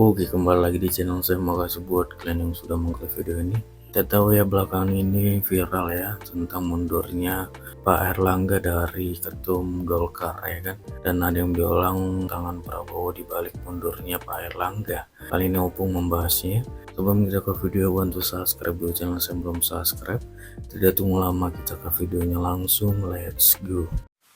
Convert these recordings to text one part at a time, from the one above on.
Oke, kembali lagi di channel saya. Makasih buat kalian yang sudah mengklik video ini. Kita tahu ya belakangan ini viral ya tentang mundurnya Pak Erlangga dari Ketum Golkar ya kan. Dan ada yang bilang tangan Prabowo dibalik mundurnya Pak Erlangga. Kali ini Opung membahasnya. Sebelum kita ke video, bantu subscribe dulu channel saya belum subscribe. Tidak tunggu lama, kita ke videonya langsung. Let's go.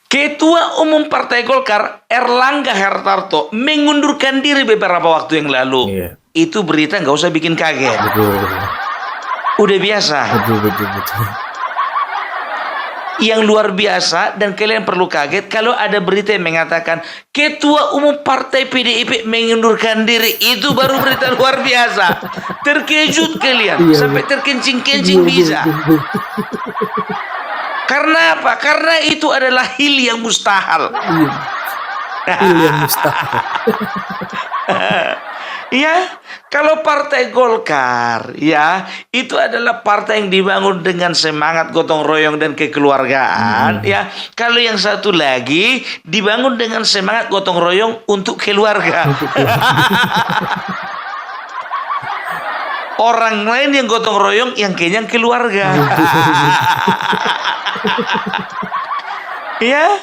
Ketua Umum Partai Golkar Erlangga Hartarto mengundurkan diri beberapa waktu yang lalu. Itu berita nggak usah bikin kaget. Betul. Udah biasa. Betul. Yang luar biasa dan kalian perlu kaget kalau ada berita yang mengatakan Ketua Umum Partai PDIP mengundurkan diri. Itu baru berita luar biasa. Terkejut kalian. Sampai terkencing-kencing bisa. Karena apa? Karena itu adalah hil yang mustahil. Hil yang mustahil. Ya, kalau Partai Golkar, ya, itu adalah partai yang dibangun dengan semangat gotong royong dan kekeluargaan. Ya, kalau yang satu lagi dibangun dengan semangat gotong royong untuk keluarga. Orang lain yang gotong royong, yang kenyang keluarga. Ya,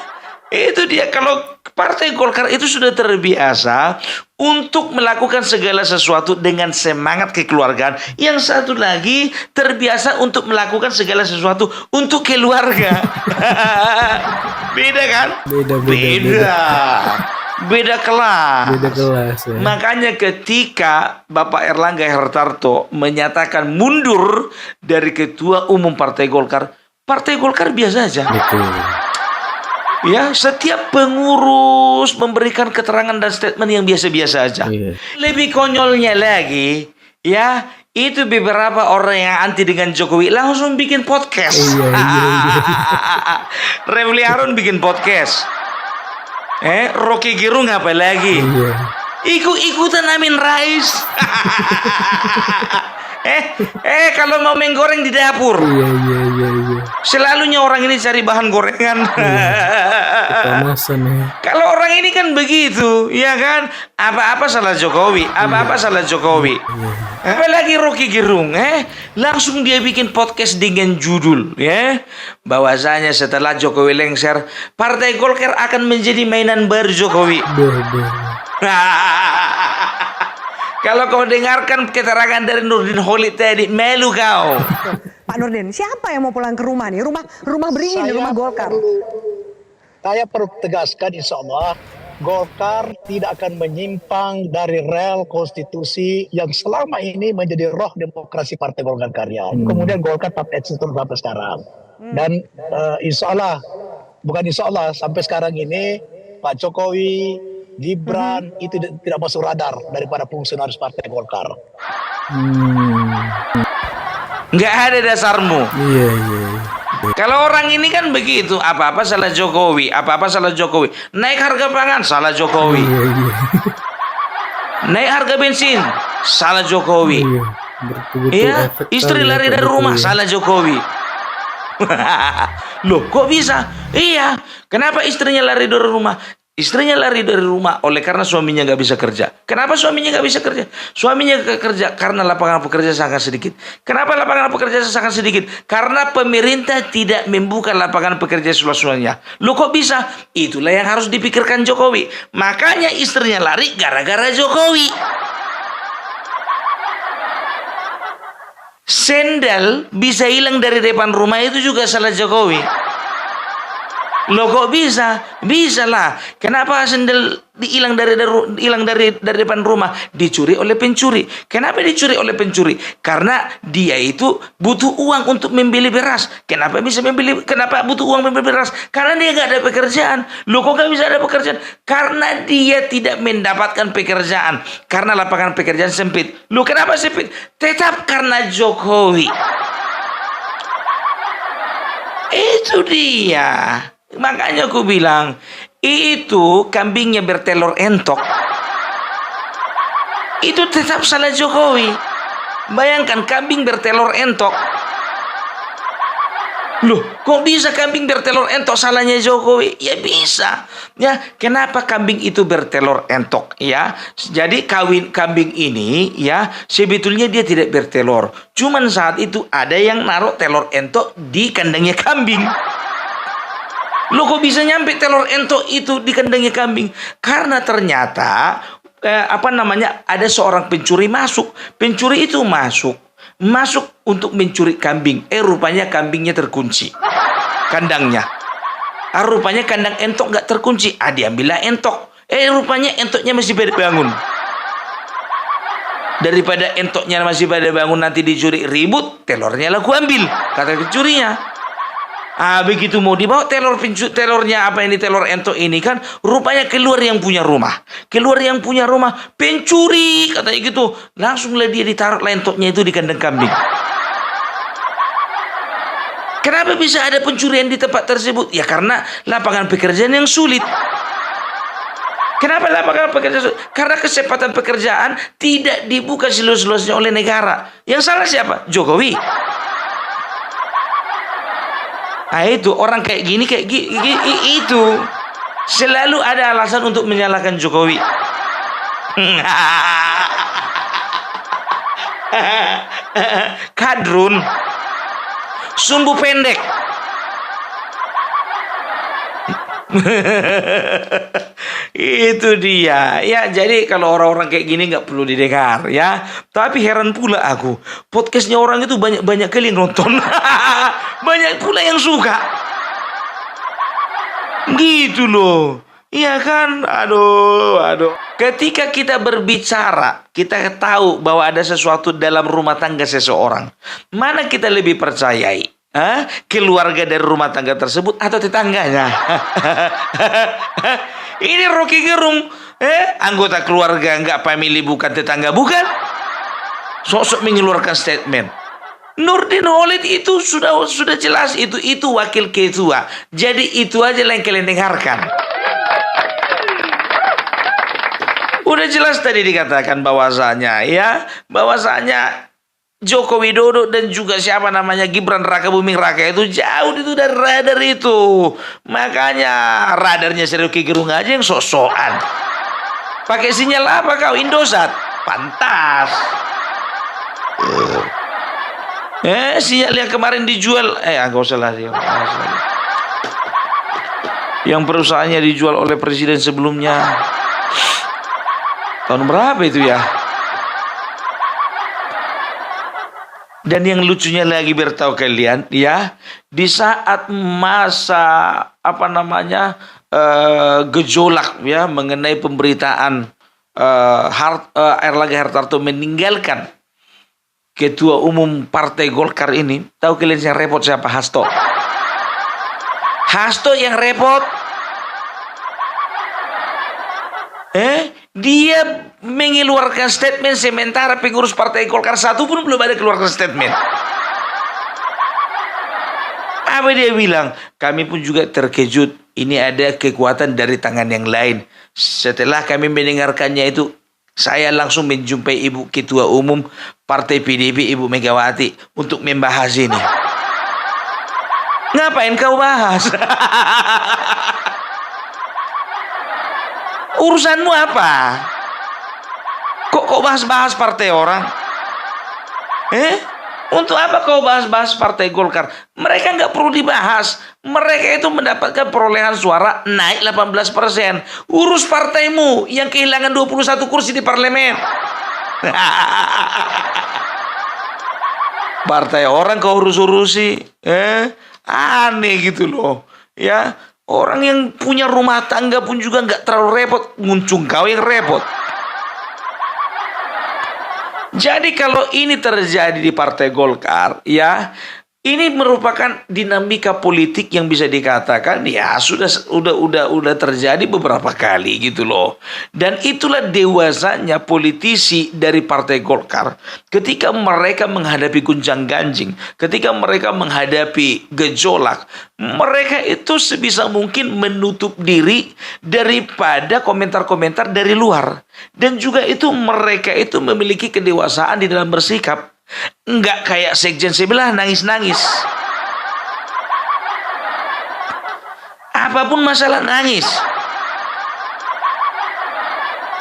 itu dia. Kalau Partai Golkar itu sudah terbiasa untuk melakukan segala sesuatu dengan semangat kekeluargaan. Yang satu lagi terbiasa untuk melakukan segala sesuatu untuk keluarga. Beda kan? Beda kelas ya. Makanya ketika Bapak Erlangga Hartarto menyatakan mundur dari Ketua Umum Partai Golkar biasa aja. Betul. Ya, setiap pengurus memberikan keterangan dan statement yang biasa-biasa aja. Lebih konyolnya lagi, ya, itu beberapa orang yang anti dengan Jokowi langsung bikin podcast. Refli Harun bikin podcast. Rocky Gerung apa lagi? Ikut-ikutan Amin Rais. Kalau mau menggoreng di dapur. Selalunya orang ini cari bahan gorengan. Kalau orang ini kan begitu, ya kan? Apa-apa salah Jokowi, Apalagi Rocky Gerung, langsung dia bikin podcast dengan judul, ya, bahwasanya setelah Jokowi lengser, Partai Golkar akan menjadi mainan baru Jokowi. Kalau kau dengarkan keterangan dari Nurdin Halid tadi, melu kau. Pak Nurdin, siapa yang mau pulang ke rumah nih? Rumah beringin, rumah Golkar. Saya perlu tegaskan, insya Allah Golkar tidak akan menyimpang dari rel konstitusi yang selama ini menjadi roh demokrasi Partai Golkar Karya. Kemudian Golkar tetap eksis sampai sekarang. Dan insya Allah, bukan insya Allah, sampai sekarang ini Pak Jokowi, Gibran itu tidak masuk radar daripada fungsionaris Partai Golkar. Nggak ada dasarmu. Kalau orang ini kan begitu, apa-apa salah Jokowi, Naik harga pangan, salah Jokowi. Naik harga bensin, salah Jokowi. Iya, istri lari dari rumah, salah Jokowi. Loh, kok bisa? Iya, kenapa istrinya lari dari rumah? Istrinya lari dari rumah oleh karena suaminya nggak bisa kerja. Kenapa suaminya nggak bisa kerja? Suaminya nggak kerja karena lapangan pekerja sangat sedikit. Kenapa lapangan pekerja sangat sedikit? Karena pemerintah tidak membuka lapangan pekerja seluas-luasnya. Loh, kok bisa? Itulah yang harus dipikirkan Jokowi. Makanya istrinya lari gara-gara Jokowi. Sendal bisa hilang dari depan rumah itu juga salah Jokowi. Loh, kok bisa? Bisa lah. Kenapa sendal hilang dari depan rumah? Dicuri oleh pencuri. Kenapa dicuri oleh pencuri? Karena dia itu butuh uang untuk membeli beras. Kenapa butuh uang membeli beras? Karena dia nggak ada pekerjaan. Loh, kok nggak bisa ada pekerjaan? Karena dia tidak mendapatkan pekerjaan. Karena lapangan pekerjaan sempit. Loh, kenapa sempit? Tetap karena Jokowi. Itu dia. Makanya aku bilang, itu kambingnya bertelur entok. Itu tetap salah Jokowi. Bayangkan kambing bertelur entok. Loh, kok bisa kambing bertelur entok, salahnya Jokowi? Ya bisa. Ya, kenapa kambing itu bertelur entok? Ya, jadi kambing ini ya sebetulnya dia tidak bertelur. Cuman saat itu ada yang naruh telur entok di kandangnya kambing. Loh, kok bisa nyampe telur entok itu di kandangnya kambing? Karena ternyata ada seorang pencuri masuk. Pencuri itu masuk untuk mencuri kambing. Rupanya kambingnya terkunci kandangnya. Rupanya kandang entok nggak terkunci. Diambillah entok. Rupanya entoknya masih pada bangun. Daripada entoknya masih pada bangun nanti dicuri ribut, telurnya lah gua ambil, kata pencurinya. Begitu mau dibawa telurnya telur entok ini kan, rupanya keluar yang punya rumah. Pencuri katanya gitu. Langsunglah dia ditaruh entoknya itu di kandang kambing. Kenapa bisa ada pencurian di tempat tersebut? Ya karena lapangan pekerjaan yang sulit. Kenapa lapangan pekerjaan sulit? Karena kesempatan pekerjaan tidak dibuka seluas-luasnya oleh negara. Yang salah siapa? Jokowi. Itu orang kayak gini itu selalu ada alasan untuk menyalahkan Jokowi. Kadrun, sumbu pendek. Itu dia ya. Jadi kalau orang-orang kayak gini nggak perlu didengar ya. Tapi heran pula aku, podcastnya orang itu banyak kali yang nonton. Banyak pula yang suka gitu loh. Iya kan? Aduh. Ketika kita berbicara, kita tahu bahwa ada sesuatu dalam rumah tangga seseorang. Mana kita lebih percayai? Keluarga dari rumah tangga tersebut atau tetangganya? Ini Rocky Gerung, anggota keluarga, nggak family, bukan tetangga, bukan? Sosok mengeluarkan statement. Nurdin Halid itu sudah jelas itu wakil ketua. Jadi itu aja yang kalian dengarkan. Udah jelas tadi dikatakan bahwasanya Joko Widodo dan juga siapa namanya Gibran Raka Buming Raka itu jauh itu dari radar itu. Makanya radarnya Rocky Gerung aja yang sok-sokan. Pakai sinyal apa kau? Indosat. Pantas. Sinyal yang kemarin dijual enggak usah lah. Yang perusahaannya dijual oleh presiden sebelumnya. Tahun berapa itu ya? Dan yang lucunya lagi, bertahu kalian ya, di saat masa gejolak ya mengenai pemberitaan Erlangga Hartarto meninggalkan ketua umum Partai Golkar ini, tahu kalian yang repot siapa? Hasto yang repot. Dia mengeluarkan statement sementara pengurus Partai Golkar satu pun belum ada keluarkan statement. Apa dia bilang? Kami pun juga terkejut. Ini ada kekuatan dari tangan yang lain. Setelah kami mendengarkannya itu, saya langsung menjumpai Ibu Ketua Umum Partai PDIP, Ibu Megawati, untuk membahas ini. Ngapain kau bahas? Urusanmu apa? Kok bahas-bahas partai orang? Untuk apa kau bahas-bahas Partai Golkar? Mereka nggak perlu dibahas. Mereka itu mendapatkan perolehan suara naik 18%. Urus partaimu yang kehilangan 21 kursi di parlemen. Partai orang kau urus-urusi. Aneh gitu loh. Ya, orang yang punya rumah tangga pun juga nggak terlalu repot. Nguncung kau yang repot. Jadi kalau ini terjadi di Partai Golkar, ya, ini merupakan dinamika politik yang bisa dikatakan ya sudah terjadi beberapa kali gitu loh. Dan itulah dewasanya politisi dari Partai Golkar ketika mereka menghadapi gunjang-ganjing, ketika mereka menghadapi gejolak, mereka itu sebisa mungkin menutup diri daripada komentar-komentar dari luar. Dan juga itu mereka itu memiliki kedewasaan di dalam bersikap. Enggak kayak sekjen sebelah nangis-nangis. apapun masalah nangis.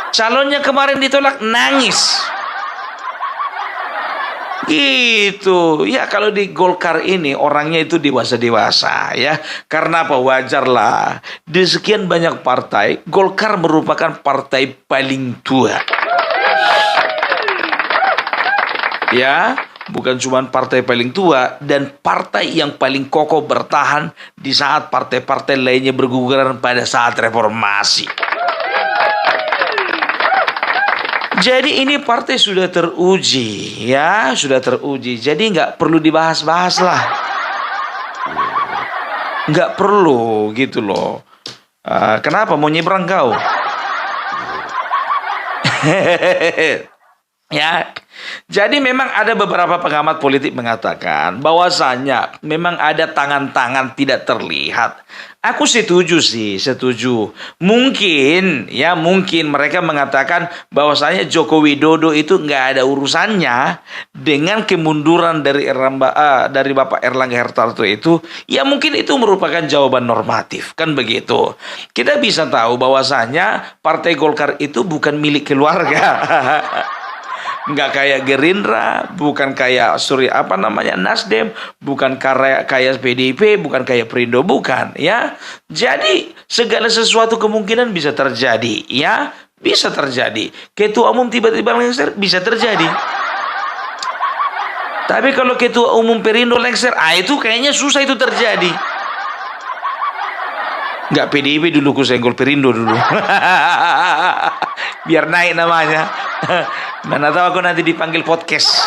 Calonnya kemarin ditolak, nangis. Gitu. Ya kalau di Golkar ini orangnya itu dewasa-dewasa ya. Karena apa? Wajar lah. Di sekian banyak partai, Golkar merupakan partai paling tua. Ya, bukan cuma partai paling tua dan partai yang paling kokoh bertahan di saat partai-partai lainnya berguguran pada saat reformasi. Jadi ini partai sudah teruji, ya, sudah teruji. Jadi nggak perlu dibahas-bahas lah, nggak perlu gitu loh. Kenapa mau nyebrang kau? Ya, jadi memang ada beberapa pengamat politik mengatakan bahwasanya memang ada tangan-tangan tidak terlihat. Aku setuju sih, setuju. Mungkin mereka mengatakan bahwasanya Joko Widodo itu nggak ada urusannya dengan kemunduran dari Bapak Erlangga Hartarto itu. Ya mungkin itu merupakan jawaban normatif, kan begitu. Kita bisa tahu bahwasanya Partai Golkar itu bukan milik keluarga. Nggak kayak Gerindra, bukan kayak Nasdem, bukan kayak PDIP, bukan kayak Perindo, bukan ya. Jadi segala sesuatu kemungkinan bisa terjadi ya, bisa terjadi. Ketua umum tiba-tiba lengser bisa terjadi. Tapi kalau ketua umum Perindo lengser, itu kayaknya susah itu terjadi. Nggak PDIP dulu, ku senggol Perindo dulu. Biar naik namanya. Mana tahu aku nanti dipanggil podcast.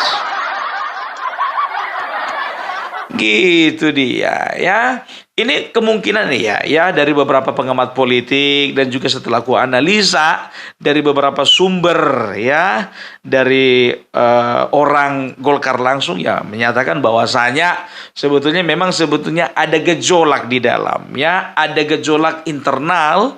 Gitu dia ya. Ini kemungkinan ya dari beberapa pengamat politik dan juga setelah aku analisa dari beberapa sumber ya, dari orang Golkar langsung ya menyatakan bahwasanya sebetulnya ada gejolak di dalam ya, ada gejolak internal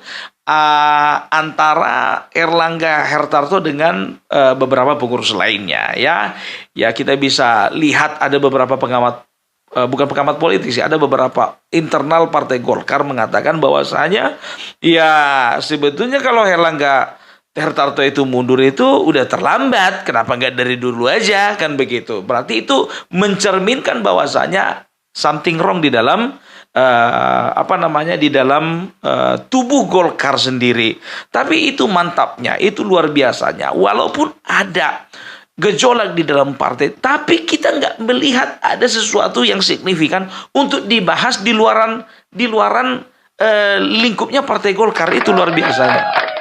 antara Erlangga Hartarto dengan beberapa pengurus lainnya ya. Ya kita bisa lihat ada beberapa pengamat bukan pengamat politik sih, ada beberapa internal Partai Golkar mengatakan bahwasanya ya sebetulnya kalau Erlangga Hartarto itu mundur itu udah terlambat, kenapa nggak dari dulu aja, kan begitu. Berarti itu mencerminkan bahwasanya something wrong di dalam di dalam tubuh Golkar sendiri. Tapi itu mantapnya, itu luar biasanya. Walaupun ada gejolak di dalam partai, tapi kita nggak melihat ada sesuatu yang signifikan untuk dibahas di luaran lingkupnya Partai Golkar. Itu luar biasanya.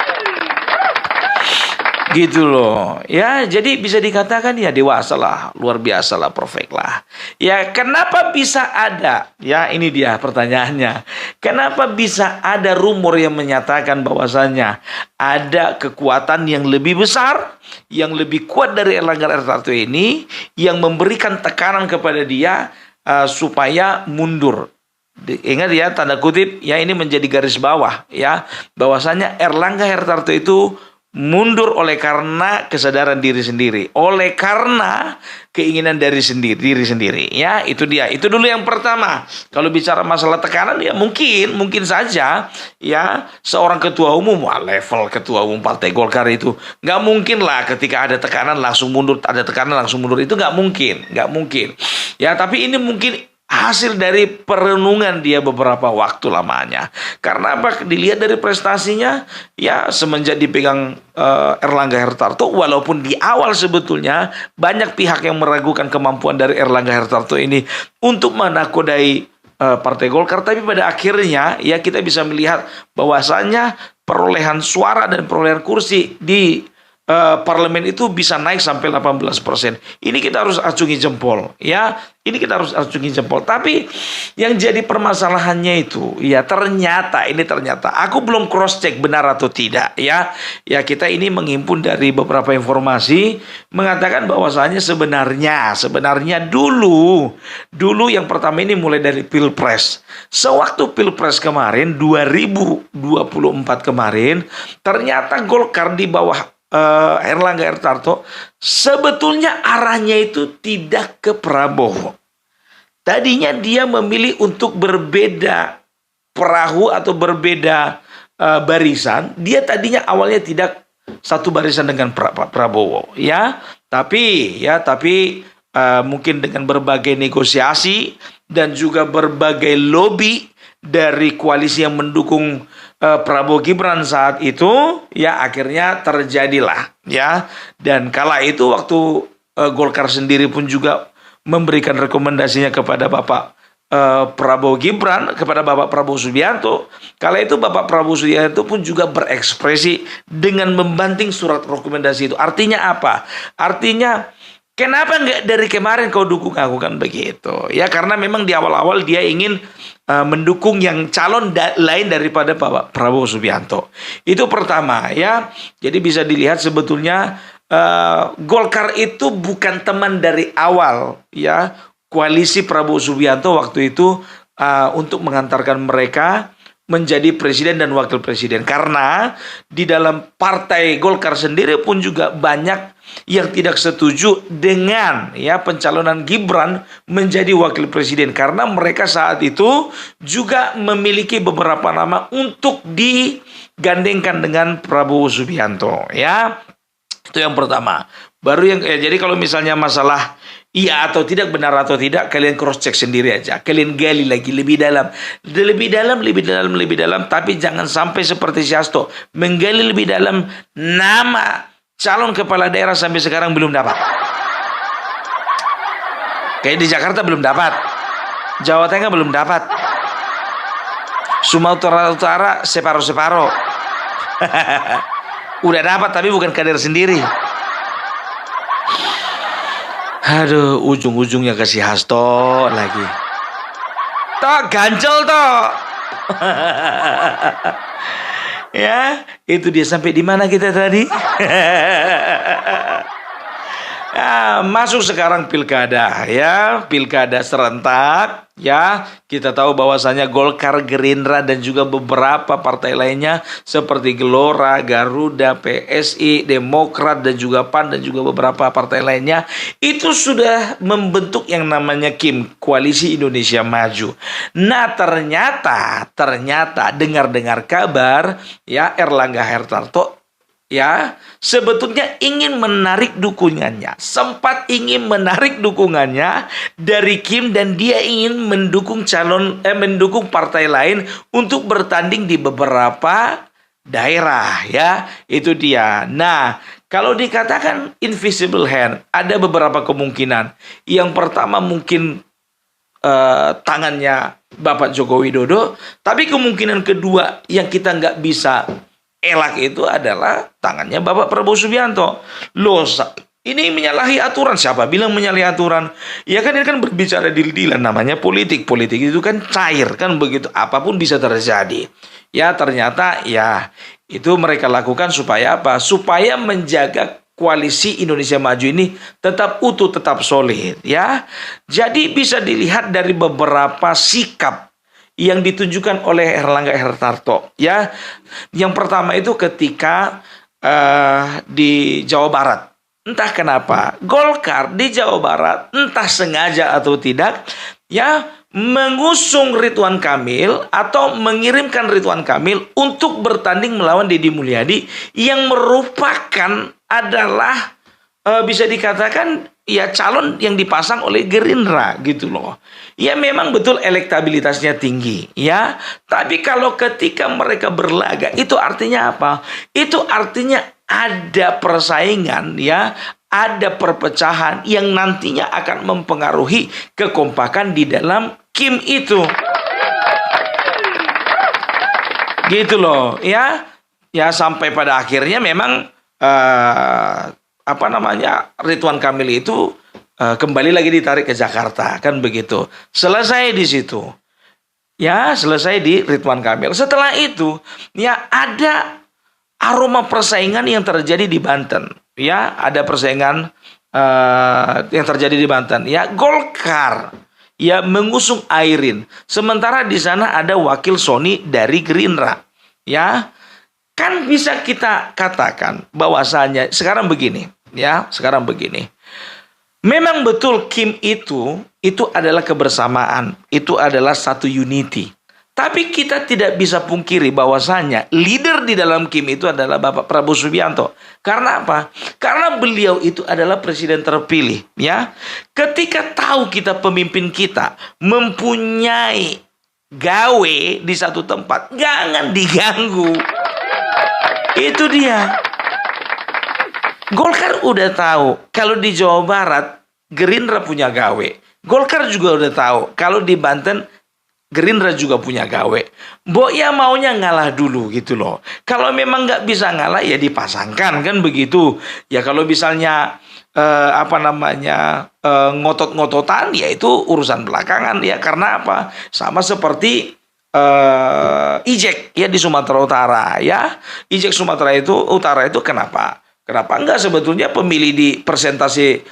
Gitu loh ya, jadi bisa dikatakan ya dewasa lah, luar biasa lah, perfect lah ya. Kenapa bisa ada ya, ini dia pertanyaannya, kenapa bisa ada rumor yang menyatakan bahwasannya ada kekuatan yang lebih besar, yang lebih kuat dari Erlangga Hartarto ini, yang memberikan tekanan kepada dia supaya mundur. Ingat ya, tanda kutip ya, ini menjadi garis bawah ya, bahwasanya Erlangga Hartarto itu mundur oleh karena kesadaran diri sendiri, oleh karena keinginan dari diri sendiri ya. Itu dia, itu dulu yang pertama. Kalau bicara masalah tekanan ya mungkin saja ya, seorang ketua umum, level ketua umum Partai Golkar itu nggak mungkin lah ketika ada tekanan langsung mundur, itu nggak mungkin ya. Tapi ini mungkin hasil dari perenungan dia beberapa waktu lamanya. Karena apa? Dilihat dari prestasinya ya, semenjak dipegang Erlangga Hartarto, walaupun di awal sebetulnya banyak pihak yang meragukan kemampuan dari Erlangga Hartarto ini untuk menakodai Partai Golkar, tapi pada akhirnya ya kita bisa melihat bahwasannya perolehan suara dan perolehan kursi di parlemen itu bisa naik sampai 18%. Ini kita harus acungi jempol ya. Ini kita harus acungi jempol. Tapi yang jadi permasalahannya itu ya, ternyata aku belum cross check benar atau tidak ya. Ya kita ini menghimpun dari beberapa informasi mengatakan bahwasanya sebenarnya dulu yang pertama ini mulai dari Pilpres. Sewaktu Pilpres kemarin 2024 kemarin, ternyata Golkar di bawah Erlangga Hartarto sebetulnya arahnya itu tidak ke Prabowo. Tadinya dia memilih untuk berbeda perahu atau berbeda barisan. Dia tadinya awalnya tidak satu barisan dengan Pak Prabowo, ya. Tapi mungkin dengan berbagai negosiasi dan juga berbagai lobby dari koalisi yang mendukung Prabowo Gibran saat itu, ya akhirnya terjadilah, ya. Dan kala itu waktu Golkar sendiri pun juga memberikan rekomendasinya kepada Bapak Prabowo Gibran, kepada Bapak Prabowo Subianto. Kala itu Bapak Prabowo Subianto pun juga berekspresi dengan membanting surat rekomendasi itu. Artinya apa? Artinya, kenapa nggak dari kemarin kau dukung aku, kan begitu? Ya karena memang di awal-awal dia ingin mendukung yang calon lain daripada Bapak Prabowo Subianto. Itu pertama, ya. Jadi bisa dilihat sebetulnya Golkar itu bukan teman dari awal, ya. Koalisi Prabowo Subianto waktu itu untuk mengantarkan mereka menjadi presiden dan wakil presiden. Karena di dalam partai Golkar sendiri pun juga banyak yang tidak setuju dengan ya pencalonan Gibran menjadi wakil presiden. Karena mereka saat itu juga memiliki beberapa nama untuk digandengkan dengan Prabowo Subianto. Ya, itu yang pertama. Baru yang jadi kalau misalnya masalah iya atau tidak, benar atau tidak, kalian cross check sendiri aja. Kalian gali lagi lebih dalam. Lebih dalam. Tapi jangan sampai seperti si Hasto menggali lebih dalam nama calon kepala daerah sampai sekarang belum dapat. Kayak di Jakarta belum dapat. Jawa Tengah belum dapat. Sumatera Utara separo-separo. Udah dapat tapi bukan kader sendiri. Aduh, ujung-ujungnya ke si Hasto lagi. Tok, ganjel tok. Ya, itu dia. Sampai di mana kita tadi? Ya, masuk sekarang pilkada, ya, pilkada serentak, ya. Kita tahu bahwasanya Golkar, Gerindra dan juga beberapa partai lainnya seperti Gelora, Garuda, PSI, Demokrat dan juga PAN dan juga beberapa partai lainnya itu sudah membentuk yang namanya KIM, Koalisi Indonesia Maju. Nah, ternyata dengar-dengar kabar, ya, Erlangga Hartarto ya sebetulnya ingin menarik dukungannya, sempat ingin menarik dukungannya dari Kim, dan dia ingin mendukung mendukung partai lain untuk bertanding di beberapa daerah, ya itu dia. Nah, kalau dikatakan invisible hand, ada beberapa kemungkinan. Yang pertama mungkin tangannya Bapak Joko Widodo, tapi kemungkinan kedua yang kita nggak bisa elak itu adalah tangannya Bapak Prabowo Subianto. Loh, ini menyalahi aturan. Siapa bilang menyalahi aturan? Ya kan ini kan berbicara deal-dealan, namanya politik. Politik itu kan cair, kan begitu. Apapun bisa terjadi. Ya ternyata ya itu mereka lakukan supaya apa? Supaya menjaga Koalisi Indonesia Maju ini tetap utuh, tetap solid, ya. Jadi bisa dilihat dari beberapa sikap yang ditunjukkan oleh Erlangga Hartarto, ya. Yang pertama itu ketika di Jawa Barat, entah kenapa Golkar di Jawa Barat, entah sengaja atau tidak, ya, mengusung Ridwan Kamil atau mengirimkan Ridwan Kamil untuk bertanding melawan Deddy Mulyadi yang merupakan adalah bisa dikatakan ya calon yang dipasang oleh Gerindra gitu loh. Ya memang betul elektabilitasnya tinggi, ya. Tapi kalau ketika mereka berlaga, itu artinya apa? Itu artinya ada persaingan, ya. Ada perpecahan yang nantinya akan mempengaruhi kekompakan di dalam Kim itu. Gitu loh, ya. Ya sampai pada akhirnya memang Ridwan Kamil itu kembali lagi ditarik ke Jakarta, kan begitu. Selesai di situ, ya, selesai di Ridwan Kamil. Setelah itu, ya ada aroma persaingan yang terjadi di Banten, ya, ada persaingan yang terjadi di Banten. Ya, Golkar ya mengusung Airin, sementara di sana ada wakil Sony dari Gerindra, ya. Kan bisa kita katakan bahwasanya sekarang begini, ya, sekarang begini. Memang betul Kim itu adalah kebersamaan, itu adalah satu unity. Tapi kita tidak bisa pungkiri bahwasanya leader di dalam Kim itu adalah Bapak Prabowo Subianto. Karena apa? Karena beliau itu adalah presiden terpilih, ya. Ketika tahu kita pemimpin kita mempunyai gawe di satu tempat, jangan diganggu. Itu dia. Golkar udah tahu kalau di Jawa Barat Gerindra punya gawe. Golkar juga udah tahu kalau di Banten Gerindra juga punya gawe. Mbok ya maunya ngalah dulu gitu loh. Kalau memang nggak bisa ngalah ya dipasangkan kan begitu. Ya kalau misalnya ngotot-ngototan ya itu urusan belakangan ya. Karena apa? Sama seperti Ijek ya di Sumatera Utara ya. Ijek Sumatera Utara itu kenapa? Kenapa enggak sebetulnya pemilih di persentase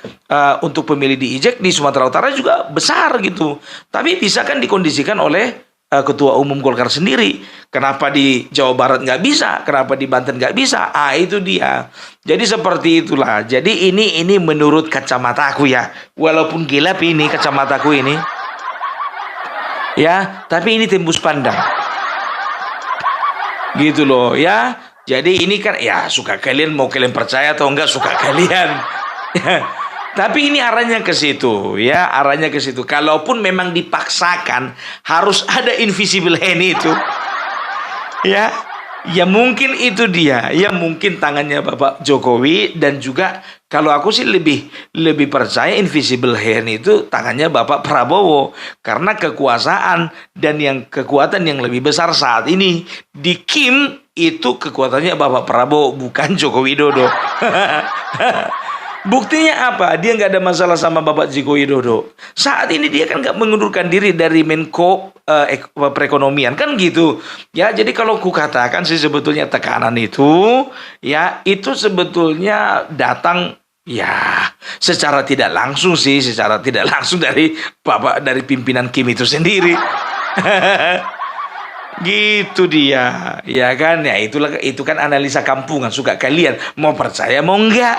untuk pemilih di Ijek di Sumatera Utara juga besar gitu. Tapi bisa kan dikondisikan oleh Ketua Umum Golkar sendiri. Kenapa di Jawa Barat nggak bisa? Kenapa di Banten nggak bisa? Itu dia. Jadi seperti itulah. Jadi ini menurut kacamataku ya. Walaupun gelap ini kacamataku ini. Ya, tapi ini tembus pandang. Gitu loh ya. Jadi ini kan ya suka kalian, mau kalian percaya atau enggak suka kalian. Tapi ini arahnya ke situ ya, arahnya ke situ. Kalaupun memang dipaksakan harus ada invisible hand itu. Ya, ya mungkin itu dia. Ya mungkin tangannya Bapak Jokowi dan juga kalau aku sih lebih percaya invisible hand itu tangannya Bapak Prabowo karena kekuasaan dan kekuatan yang lebih besar saat ini di Kim itu kekuatannya Bapak Prabowo bukan Joko Widodo. Buktinya apa? Dia nggak ada masalah sama Bapak Joko Widodo. Saat ini dia kan nggak mengundurkan diri dari Menko perekonomian kan gitu. Ya, jadi kalau ku katakan sih sebetulnya tekanan itu ya itu sebetulnya datang ya secara tidak langsung dari pimpinan Kim itu sendiri. Gitu dia, ya kan? Ya itu kan analisa kampungan suka kalian. Mau percaya mau enggak?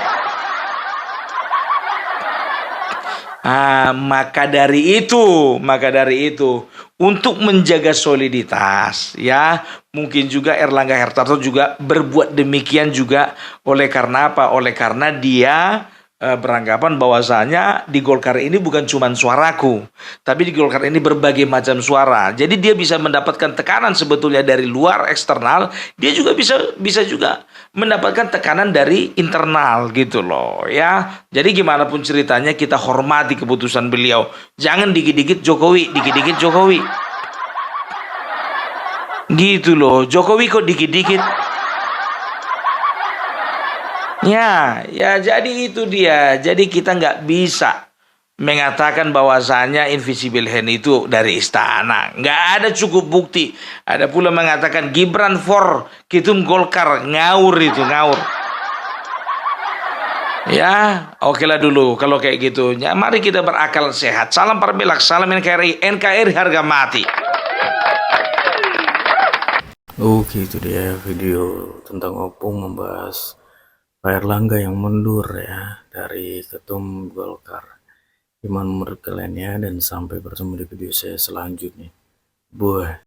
Maka dari itu untuk menjaga soliditas ya, mungkin juga Erlangga Hartarto juga berbuat demikian juga oleh karena apa? Oleh karena dia beranggapan bahwasanya di Golkar ini bukan cuma suaraku, tapi di Golkar ini berbagai macam suara. Jadi dia bisa mendapatkan tekanan sebetulnya dari luar eksternal, dia juga bisa juga mendapatkan tekanan dari internal gitu loh ya. Jadi gimana pun ceritanya kita hormati keputusan beliau. Jangan dikit-dikit Jokowi, dikit-dikit Jokowi. Gitu loh, Jokowi kok dikit-dikit. Ya jadi itu dia. Jadi kita nggak bisa mengatakan bahwasanya invisible hand itu dari istana. Nggak ada cukup bukti. Ada pula mengatakan Gibran for Ketum Golkar. Ngawur itu, ngawur. Ya, oke lah dulu kalau kayak gitu. Ya, mari kita berakal sehat. Salam Parbilak, salam NKRI harga mati. Oke, itu dia video tentang Opung membahas Pak Erlangga yang mundur ya dari Ketum Golkar. Gimana menurut kalian ya, dan sampai bertemu di video saya selanjutnya. Buah.